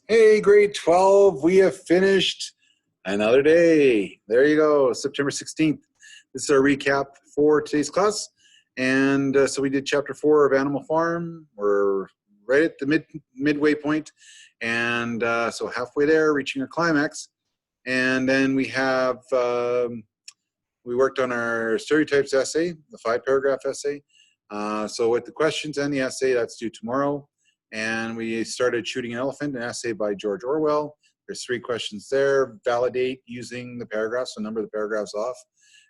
Hey, grade 12, we have finished another day. There you go, September 16th. This is our recap for today's class. And so we did chapter 4 of Animal Farm. We're right at the midway point. And so halfway there, reaching our climax. And then we have, we worked on our stereotypes essay, the 5-paragraph essay. So with the questions and the essay, that's due tomorrow. And we started Shooting an Elephant, an essay by George Orwell. There's 3 questions there. Validate using the paragraphs, so number the paragraphs off.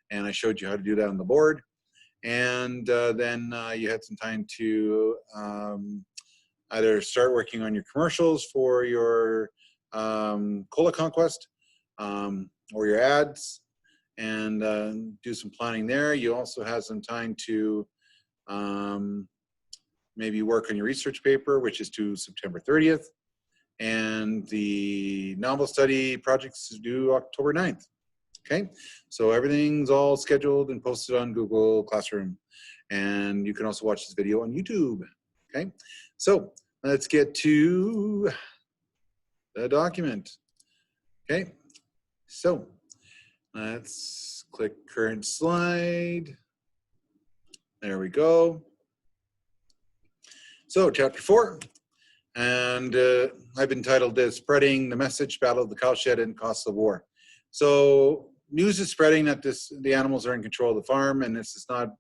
And I showed you how to do that on the board. And then you had some time to either start working on your commercials for your Cola Conquest or your ads and do some planning there. You also had some time to maybe work on your research paper, which is due September 30th. And the novel study projects is due October 9th. Okay, so everything's all scheduled and posted on Google Classroom. And you can also watch this video on YouTube. Okay, so let's get to the document. Okay, so let's click current slide. There we go. So chapter 4, and I've entitled this Spreading the Message, Battle of the Cowshed and Costs of War. So news is spreading that the animals are in control of the farm, and this is not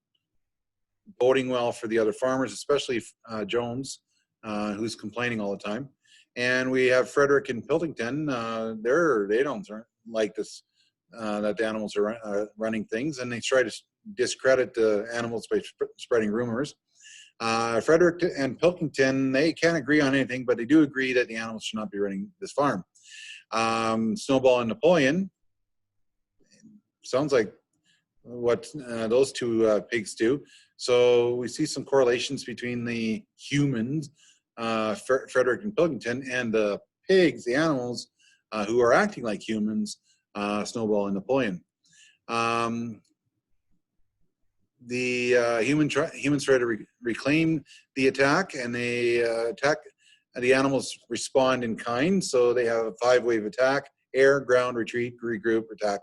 boding well for the other farmers, especially Jones, who's complaining all the time. And we have Frederick and Pilkington. They don't like this, that the animals are running things, and they try to discredit the animals by spreading rumors. Frederick and Pilkington, they can't agree on anything, but they do agree that the animals should not be running this farm. Snowball and Napoleon, sounds like what those 2 pigs do. So we see some correlations between the humans, Frederick and Pilkington, and the pigs, the animals, who are acting like humans, Snowball and Napoleon. The humans try to reclaim the attack, and they attack. The animals respond in kind, so they have a 5-wave attack: air, ground, retreat, regroup, attack.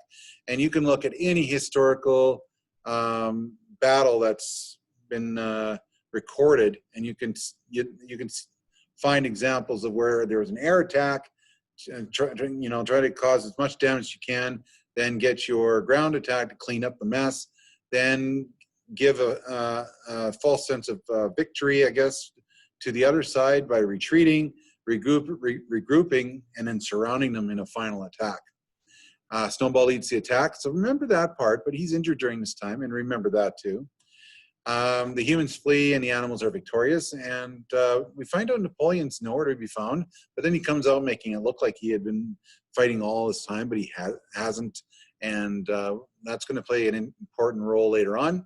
And you can look at any historical battle that's been recorded, and you can find examples of where there was an air attack. Try to cause as much damage as you can, then get your ground attack to clean up the mess, then give a false sense of victory, I guess, to the other side by retreating, regrouping, and then surrounding them in a final attack. Snowball leads the attack, so remember that part, but he's injured during this time, and remember that too. The humans flee and the animals are victorious, and we find out Napoleon's nowhere to be found, but then he comes out making it look like he had been fighting all this time, but he hasn't, and that's going to play an important role later on.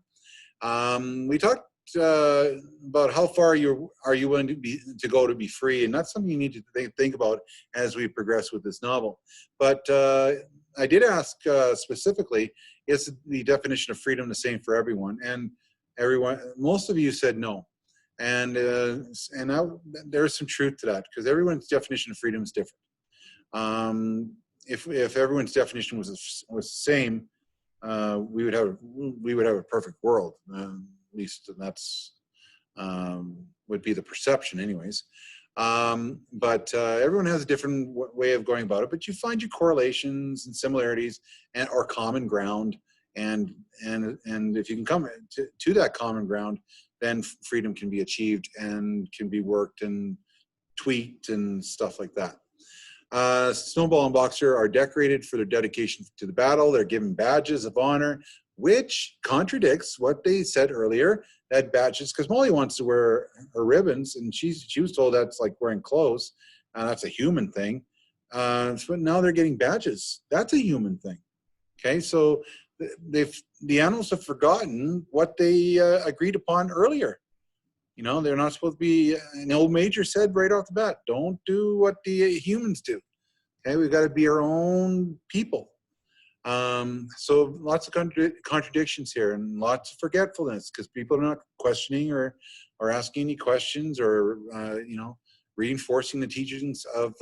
We talked about how far are you willing to go to be free, and that's something you need to think about as we progress with this novel. But I did ask specifically, is the definition of freedom the same for everyone? And most of you said no, and there's some truth to that, because everyone's definition of freedom is different. If everyone's definition was the same, we would have a perfect world. At least that's would be the perception, anyways. But everyone has a different way of going about it. But you find your correlations and similarities or common ground, and if you can come to that common ground, then freedom can be achieved and can be worked and tweaked and stuff like that. Snowball and Boxer are decorated for their dedication to the battle. They're given badges of honor, which contradicts what they said earlier, that badges, because Molly wants to wear her ribbons, and she was told that's like wearing clothes, and that's a human thing. So now they're getting badges. That's a human thing. Okay, so the animals have forgotten what they agreed upon earlier. You know, they're not supposed to be, an old major said right off the bat, don't do what the humans do. Okay, we've got to be our own people. So lots of contradictions here, and lots of forgetfulness, because people are not questioning or asking any questions, or reinforcing the teachings of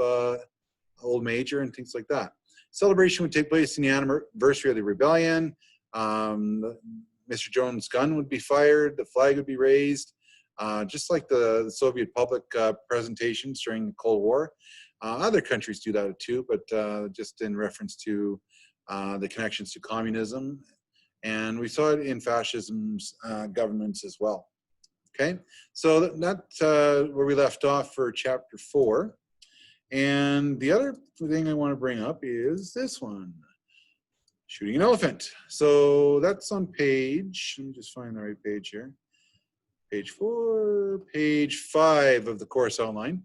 Old Major and things like that. Celebration would take place in the anniversary of the rebellion. Mr. Jones' gun would be fired, the flag would be raised, just like the Soviet public presentations during the Cold War. Other countries do that too, but just in reference to the connections to communism. And we saw it in fascism's governments as well. Okay, so that's where we left off for chapter 4. And the other thing I want to bring up is this one, shooting an elephant. So that's on page, let me just find the right page here. Page 4, page 5 of the course outline.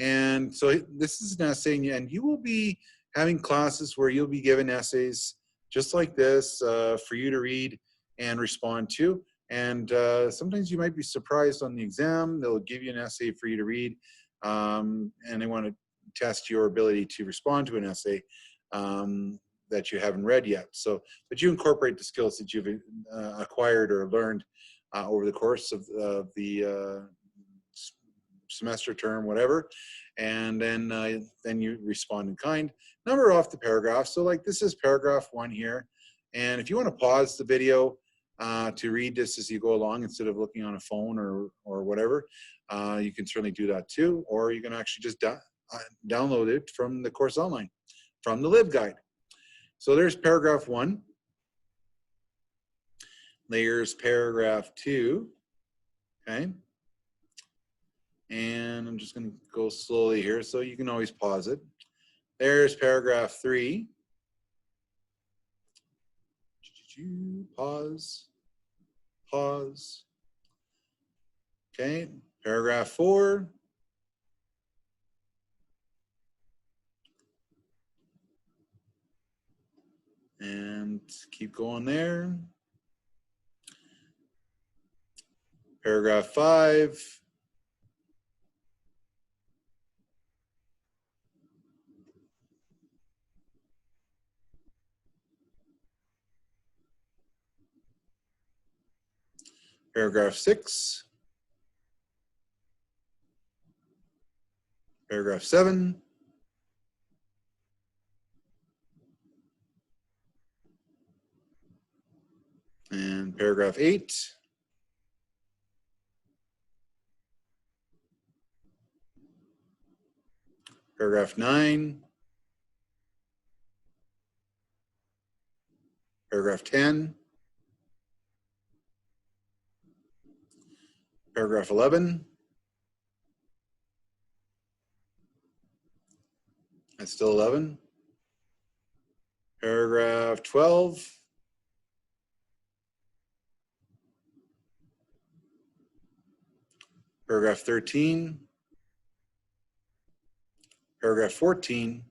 And so this is an essay, and you will be having classes where you'll be given essays just like this for you to read and respond to. And sometimes you might be surprised on the exam. They'll give you an essay for you to read, and they want to test your ability to respond to an essay that you haven't read yet. So, but you incorporate the skills that you've acquired or learned over the course of the semester, term, whatever, and then you respond in kind. Number off the paragraph. So like this is paragraph 1 here, and if you want to pause the video to read this as you go along instead of looking on a phone or whatever, you can certainly do that too, or you can actually just download it from the course online, from the LibGuide. So there's paragraph 1. There's paragraph 2. Okay. And I'm just going to go slowly here, so you can always pause it. There's paragraph 3. Pause. Pause. Okay. Paragraph 4. And keep going there. Paragraph 5. Paragraph 6. Paragraph 7. And paragraph 8. Paragraph 9. Paragraph 10. Paragraph 11. That's still 11. Paragraph 12. Paragraph 13. Paragraph 14.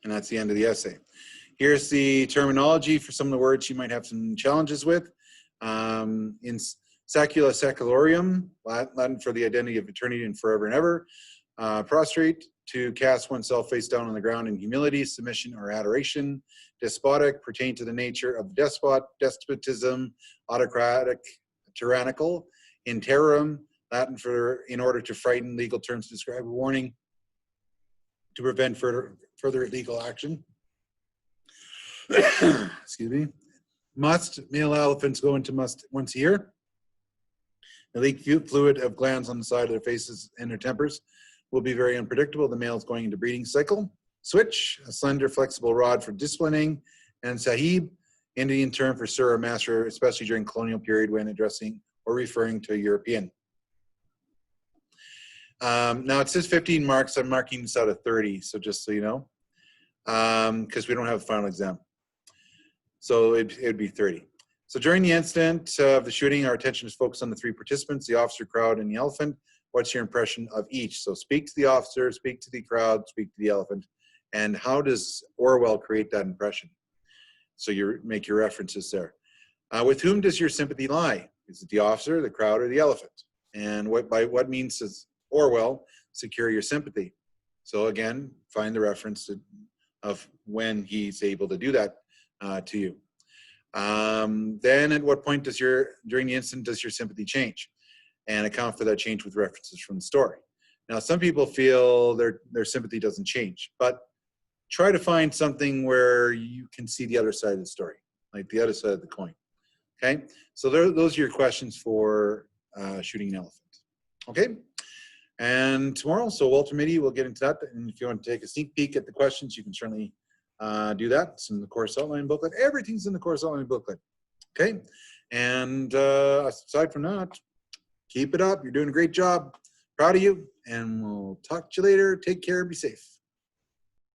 And that's the end of the essay. Here's the terminology for some of the words you might have some challenges with. In secula secularium, Latin for the identity of eternity and forever and ever. Prostrate, to cast oneself face down on the ground in humility, submission, or adoration. Despotic, pertain to the nature of despot, despotism, autocratic, tyrannical. In terram, Latin for in order to frighten, legal terms to describe a warning to prevent further illegal action. Excuse me. Must, male elephants go into must once a year. The leak fluid of glands on the side of their faces and their tempers will be very unpredictable. The male is going into breeding cycle. Switch, a slender, flexible rod for disciplining. And sahib, Indian term for sir or master, especially during colonial period when addressing or referring to a European. Now it says 15 marks. I'm marking this out of 30, so just so you know, because we don't have a final exam. So it'd be 30. So during the incident of the shooting, our attention is focused on the 3 participants, the officer, crowd, and the elephant. What's your impression of each? So speak to the officer, speak to the crowd, speak to the elephant. And how does Orwell create that impression? So you make your references there. With whom does your sympathy lie? Is it the officer, the crowd, or the elephant? And by what means does Orwell secure your sympathy? So again, find the reference of when he's able to do that to you. Then at what point during the incident does your sympathy change? and account for that change with references from the story. Now, some people feel their sympathy doesn't change, but try to find something where you can see the other side of the story, like the other side of the coin. Okay, so those are your questions for shooting an elephant. Okay, and tomorrow, so Walter Mitty will get into that, and if you want to take a sneak peek at the questions, you can certainly do that. It's in the course outline booklet. Everything's in the course outline booklet. Okay, and aside from that, keep it up. You're doing a great job. Proud of you, and we'll talk to you later. Take care. Be safe.